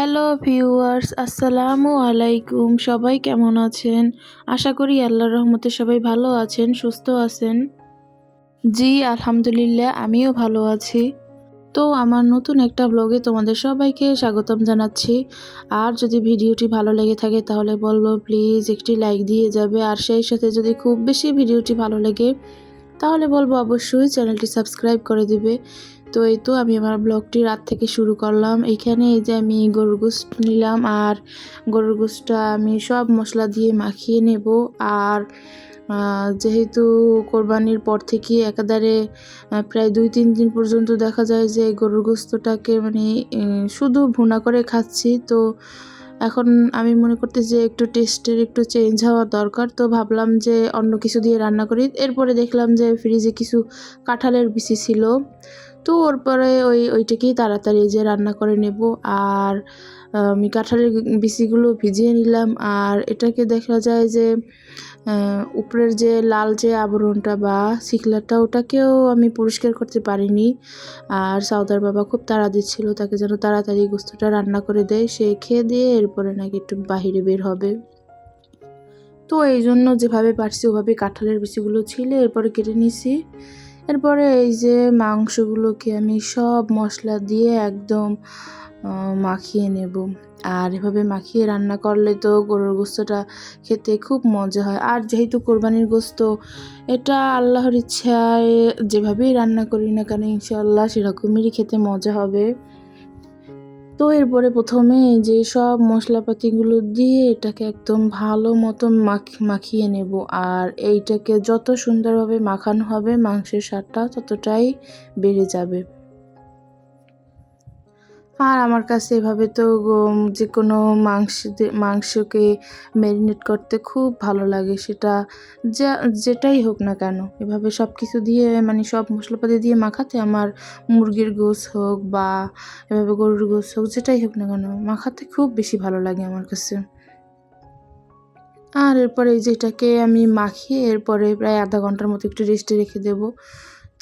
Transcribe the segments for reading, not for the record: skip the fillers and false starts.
Hello viewers, আসসালামু আলাইকুম। সবাই কেমন আছেন? আশা করি আল্লাহর রহমতে সবাই ভালো আছেন, সুস্থ আছেন। জি, আলহামদুলিল্লাহ আমিও ভালো আছি। তো আমার নতুন একটা ব্লগে তোমাদের সবাইকে স্বাগতম জানাচ্ছি। আর যদি ভিডিওটি ভালো লেগে থাকে তাহলে বলবো প্লিজ একটি লাইক দিয়ে যাবে। আর সেই সাথে যদি খুব বেশি ভিডিওটি ভালো লাগে তাহলে বলবো অবশ্যই চ্যানেলটি সাবস্ক্রাইব করে দিবে। তো এই তো আমি আমার ব্লগটি রাত থেকে শুরু করলাম। এইখানে এই যে আমি গরুর গোশত নিলাম, আর গরুর গোশতটা আমি সব মশলা দিয়ে মাখিয়ে নেব। আর যেহেতু কোরবানির পর থেকে একাধারে প্রায় 2-3 দিন পর্যন্ত দেখা যায় যে গরুর গোশতটাকে মানে শুধু ভুনা করে খাচ্ছি। তো এখন আমি মনে করতেছি যে একটু টেস্টের একটু চেঞ্জ হওয়া দরকার। তো ভাবলাম যে অন্য কিছু দিয়ে রান্না করি। এরপরে দেখলাম যে ফ্রিজে কিছু কাঁঠালের বিচি ছিল। তো ওরপরে ওইটাকেই তাড়াতাড়ি যে রান্না করে নেব। আর আমি কাঁঠালের বিচিগুলো ভিজিয়ে নিলাম। আর এটাকে দেখা যায় যে উপরের যে লাল যে আবরণটা বা শিকলাটা ওটাকেও আমি পরিষ্কার করতে পারিনি। আর সাউদার বাবা খুব তাড়া দিচ্ছিল তাকে যেন তাড়াতাড়ি গোস্তটা রান্না করে দেয়, সে খেয়ে দিয়ে এরপরে নাকি একটু বাহিরে বের হবে। তো এই জন্য যেভাবে পারছি ওভাবে কাঁঠালের বিচিগুলো ছিলে এরপরে কেটে নিছি। এরপরে এই যে মাংসগুলোকে আমি সব মশলা দিয়ে একদম মাখিয়ে নেব। আর এভাবে মাখিয়ে রান্না করলে তো গরুর গোস্তটা খেতে খুব মজা হয়। আর যেহেতু কোরবানির গোস্ত, এটা আল্লাহর ইচ্ছায় যেভাবেই রান্না করি না কেন ইনশাআল্লাহ সেরকমেরই খেতে মজা হবে। তো এরপরে প্রথমে এই যে সব মশলাপাতিগুলো দিয়ে এটাকে একদম ভালো মতো মাখিয়ে নেব। আর এইটাকে যত সুন্দরভাবে মাখানো হবে মাংসের স্বাদটা ততটাই বেড়ে যাবে। আর আমার কাছে এভাবে তো যে কোনো মাংসকে ম্যারিনেট করতে খুব ভালো লাগে, সেটা যেটাই হোক না কেন এভাবে সব কিছু দিয়ে মানে সব মশলাপাতি দিয়ে মাখাতে আমার মুরগির গোশ হোক বা এভাবে গরুর গোশ হোক যেটাই হোক না কেন মাখাতে খুব বেশি ভালো লাগে আমার কাছে। আর এরপরে এই যে এটাকে আমি মাখিয়ে এরপরে প্রায় আধা ঘন্টার মতো একটু রেস্টে রেখে দেব।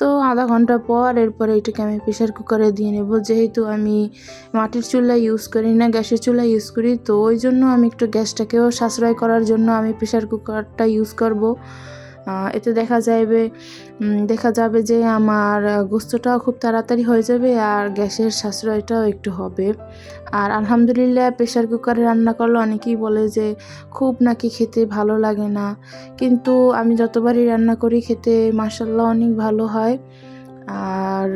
তো আধা ঘন্টা পর এরপরে এটাকে আমি প্রেশার কুকারে দিয়ে নেব। যেহেতু আমি মাটির চুলা ইউজ করি না, গ্যাসের চুলা ইউজ করি, তো ওই জন্য আমি একটু গ্যাসটাকেও সাশ্রয় করার জন্য আমি প্রেশার কুকারটা ইউজ করব। এতে দেখা যাবে যে আমার গোস্তটাও খুব তাড়াতাড়ি হয়ে যাবে আর গ্যাসের সাশ্রয়টাও একটু হবে। আর আলহামদুলিল্লাহ প্রেশার কুকারে রান্না করলে অনেকেই বলে যে খুব নাকি খেতে ভালো লাগে না, কিন্তু আমি যতবারই রান্না করি খেতে মাশাআল্লাহ অনেক ভালো হয়। আর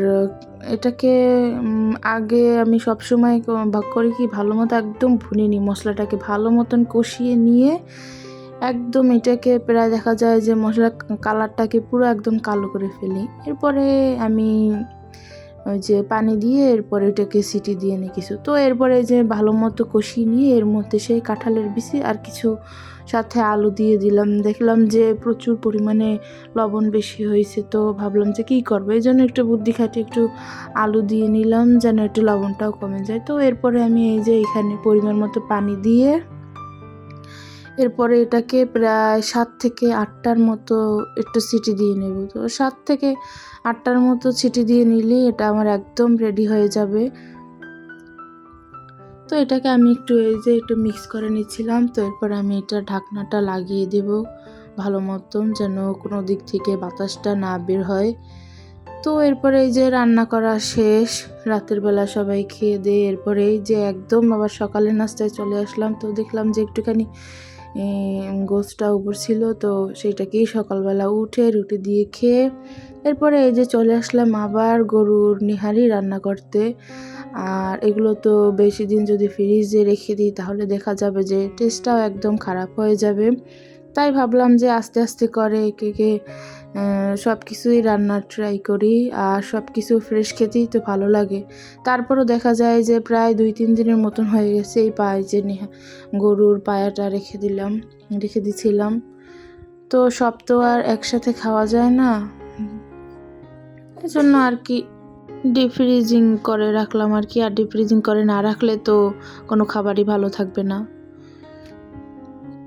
এটাকে আগে আমি সবসময় ভাগ করি কি ভালো মতো একদম ভুনে নিই, মশলাটাকে ভালো মতন কষিয়ে নিয়ে একদম এটাকে প্রায় দেখা যায় যে মশলার কালারটাকে পুরো একদম কালো করে ফেলি। এরপরে আমি ওই যে পানি দিয়ে এরপরে ওটাকে সিটি দিয়ে নিই কিছু। তো এরপরে যে ভালো মতো কষিয়ে নিয়ে এর মধ্যে সেই কাঁঠালের বিচি আর কিছু সাথে আলু দিয়ে দিলাম। দেখলাম যে প্রচুর পরিমাণে লবণ বেশি হয়েছে, তো ভাবলাম যে কী করবো, এই জন্য একটু বুদ্ধি খাটিয়ে একটু আলু দিয়ে নিলাম যেন একটু লবণটাও কমে যায়। তো এরপরে আমি এই যে এখানে পরিমাণ মতো পানি দিয়ে এরপরে এটাকে প্রায় 7 থেকে 8টার মতো একটু সিটি দিয়ে নেব। তো 7 থেকে 8টার মতো সিটি দিয়ে নিলেই এটা আমার একদম রেডি হয়ে যাবে। তো এটাকে আমি একটু মিক্স করে নিচ্ছিলাম। তো এরপরে আমি এটা ঢাকনাটা লাগিয়ে দেব ভালো মতন যেন কোনো দিক থেকে বাতাসটা না বের হয়। তো এরপরে এই যে রান্না করা শেষ, রাতের বেলা সবাই খেয়ে দিয়ে এরপরে এই যে একদম আবার সকালের নাস্তায় চলে আসলাম। তো দেখলাম যে একটুখানি গোশতটা উপর ছিল, তো সেইটাকেই সকালবেলা উঠে রুটি দিয়ে খেয়ে এরপরে এই যে চলে আসলাম আবার গরুর নিহারি রান্না করতে। আর এগুলো তো বেশি দিন যদি ফ্রিজে রেখে দিই তাহলে দেখা যাবে যে টেস্টটাও একদম খারাপ হয়ে যাবে। তাই ভাবলাম যে আস্তে আস্তে করে একে সব কিছুই রান্না ট্রাই করি। আর সব কিছু ফ্রেশ খেতেই তো ভালো লাগে। তারপরও দেখা যায় যে প্রায় 2-3 দিনের মতন হয়ে গেছে এই গরুর পায়াটা রেখে দিছিলাম। তো সব তো আর একসাথে খাওয়া যায় না, এজন্য আর কি ডিপ ফ্রিজিং করে রাখলাম আর কি। আর ডিপ ফ্রিজিং করে না রাখলে তো কোনো খাবারই ভালো থাকবে না।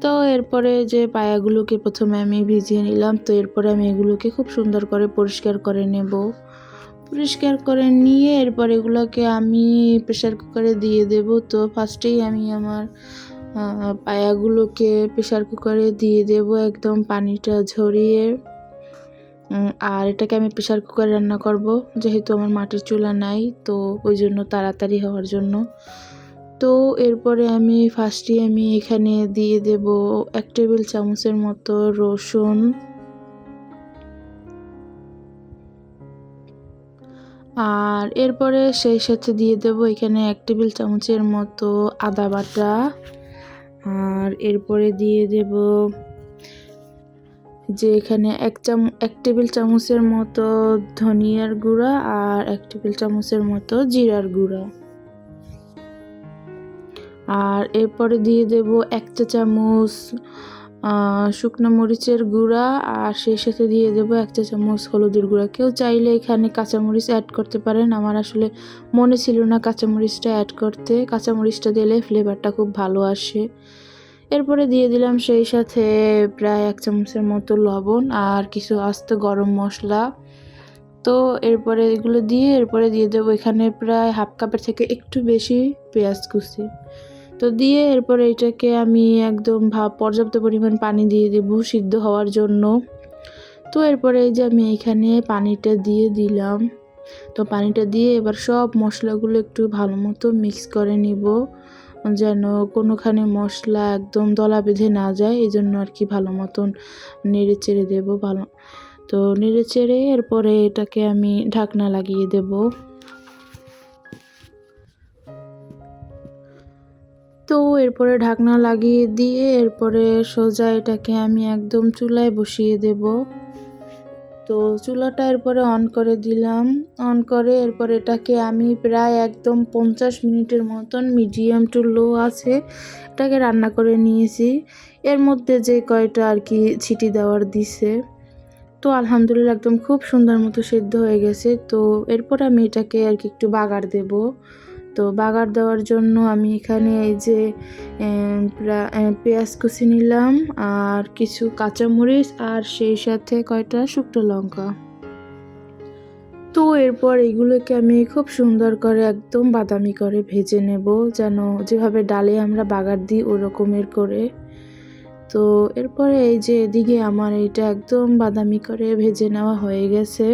তো এরপরে যে পায়াগুলোকে প্রথমে আমি ভিজিয়ে নিলাম। তো এরপরে আমি এগুলোকে খুব সুন্দর করে পরিষ্কার করে নেব। পরিষ্কার করে নিয়ে এরপর এগুলোকে আমি প্রেসার কুকারে দিয়ে দেব। তো ফার্স্টেই আমি আমার পায়াগুলোকে প্রেসার কুকারে দিয়ে দেব একদম পানিটা ঝরিয়ে। আর এটাকে আমি প্রেসার কুকারে রান্না করব, যেহেতু আমার মাটির চুলা নাই, তো ওই জন্য তাড়াতাড়ি হওয়ার জন্য। তো এরপরে আমি এখানে দিয়ে দেব 1 টেবিল চামচের মতো রসুন, আর এরপরে সেই সাথে দিয়ে দেব এখানে 1 টেবিল চামচের মতো আদা বাটা, আর এরপরে দিয়ে দেব যে এখানে 1 টেবিল চামচের মতো ধনিয়ার গুঁড়া আর 1 টেবিল চামচের মতো জিরার গুঁড়া, আর এরপরে দিয়ে দেব 1 চা চামচ শুকনো মরিচের গুঁড়া, আর সেই সাথে দিয়ে দেব 1 চা চামচ হলুদের গুঁড়া। কেউ চাইলে এখানে কাঁচামরিচ অ্যাড করতে পারেন, আমার আসলে মনে ছিল না কাঁচামরিচটা অ্যাড করতে। কাঁচামরিচটা দিলে ফ্লেভারটা খুব ভালো আসে। এরপরে দিয়ে দিলাম সেই সাথে প্রায় 1 চামচের মতো লবণ আর কিছু আস্ত গরম মশলা। তো এরপরে এগুলো দিয়ে এরপরে দিয়ে দেবো এখানে প্রায় হাফ কাপের থেকে একটু বেশি পেঁয়াজ কুচি। তো দিয়ে এরপরে এটাকে আমি একদম পর্যাপ্ত পরিমাণ পানি দিয়ে দেব সিদ্ধ হওয়ার জন্য। তো এরপরে এই যে আমি এখানে পানিটা দিয়ে দিলাম। তো পানিটা দিয়ে এবার সব মশলাগুলো একটু ভালো মতো মিক্স করে নিব, যেন কোনোখানে মশলা একদম দলা বেঁধে না যায়, এই জন্য আর কি ভালো মতন নেড়ে চেড়ে দেবো ভালো। তো নেড়ে চেড়ে এরপরে এটাকে আমি ঢাকনা লাগিয়ে দেব। তো এরপরে ঢাকনা লাগিয়ে দিয়ে এরপরে সোজা এটাকে আমি একদম চুলায় বসিয়ে দেব। তো চুলাটা এরপরে অন করে দিলাম। অন করে এরপর এটাকে আমি প্রায় একদম 50 মিনিটের মতন মিডিয়াম টু লো আছে এটাকে রান্না করে নিয়েছি। এর মধ্যে যে কয়টা আর কি ছিটি দেওয়ার দিছে, তো আলহামদুলিল্লাহ একদম খুব সুন্দর মতো সিদ্ধ হয়ে গেছে। তো এরপর আমি এটাকে আর কি একটু বাগার দেব। তো বাগার দেওয়ার জন্য আমি এখানে এই যে পেঁয়াজ কুচি নিলাম আর কিছু কাঁচামরিচ আর সেই সাথে কয়টা শুকনো লঙ্কা। তো এরপর এগুলোকে আমি খুব সুন্দর করে একদম বাদামি করে ভেজে নেব, যেন যেভাবে ডালে আমরা বাগার দিই ওরকমের করে। তো এরপরে এই যে এদিকে আমার এটা একদম বাদামি করে ভেজে নেওয়া হয়ে গেছে।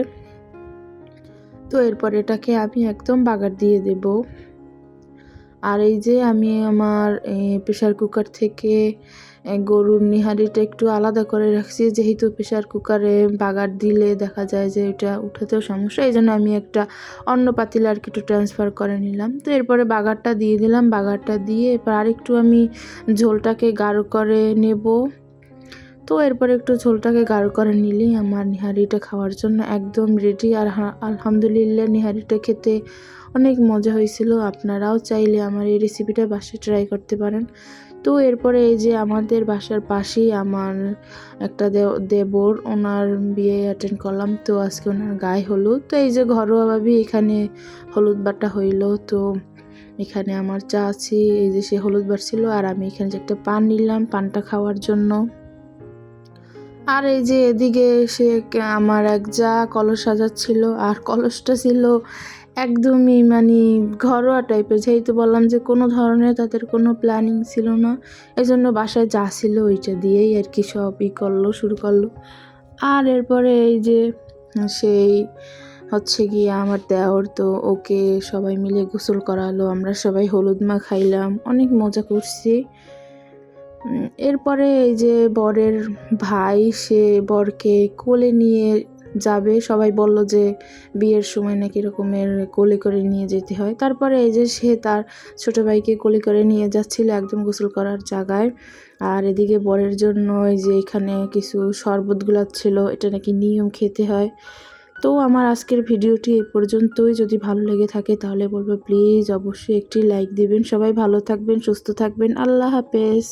তো এরপর এটাকে আমি একদম বাগার দিয়ে দেব। আর এই যে আমি আমার প্রেসার কুকার থেকে গরুর নিহারিটা একটু আলাদা করে রাখছি, যেহেতু প্রেসার কুকারে বাগার দিলে দেখা যায় যে এটা উঠাতেও সমস্যা, এই জন্য আমি একটা অন্য পাতিলে আর কি একটু ট্রান্সফার করে নিলাম। তো এরপরে বাগারটা দিয়ে দিলাম। বাগারটা দিয়ে এরপর আরেকটু আমি ঝোলটাকে গাঢ় করে নেব। তো এরপরে একটু ঝোলটাকে গাঢ় করে নিলেই আমার নিহারিটা খাওয়ার জন্য একদম রেডি। আর আলহামদুলিল্লাহ নিহারিটা খেতে অনেক মজা হয়েছিল। আপনারাও চাইলে আমার এই রেসিপিটা বাসায় ট্রাই করতে পারেন। তো এরপরে এই যে আমাদের বাসার পাশেই আমার একটা দেবর, ওনার বিয়ে অ্যাটেন্ড করলাম। তো আজকে ওনার গায়ে হলুদ, তো এই যে ঘরোয়াভাবে এখানে হলুদ বাটা হইলো। তো এখানে আমার চাচি এই যে সে হলুদ বাটছিল, আর আমি এখানে যে একটা পান নিলাম পানটা খাওয়ার জন্য। আর এই যে এদিকে সে আমার এক যা কলস সাজাচ্ছিল, আর কলসটা ছিল একদমই মানে ঘরোয়া টাইপের, যেহেতু বললাম যে কোনো ধরনের তাদের কোনো প্ল্যানিং ছিল না, এই জন্য বাসায় যা ছিল ওইটা দিয়েই আর কি সব শুরু করলো। আর এরপরে এই যে সেই হচ্ছে গিয়ে আমার দেওর, তো ওকে সবাই মিলে গোসল করালো, আমরা সবাই হলুদ মাখাইলাম, অনেক মজা করছি। এরপরে এই যে বরের ভাই, সে বরকে কোলে নিয়ে যাবে। সবাই বলল যে বিয়ের সময় নাকি এরকমের কোলে করে নিয়ে যেতে হয়। তারপরে এই যে সে তার ছোট ভাইকে কোলে করে নিয়ে যাচ্ছিল একদম গোসল করার জায়গায়। আর এদিকে বরের জন্য এই যে এখানে কিছু শরবত ছিল, এটা নাকি নিয়ম খেতে হয়। তো আমার আজকের ভিডিওটি এ পর্যন্তই। যদি ভালো লেগে থাকে তাহলে বলবো প্লিজ অবশ্যই একটি লাইক দিবেন। সবাই ভালো থাকবেন, সুস্থ থাকবেন। আল্লাহ হাফেজ।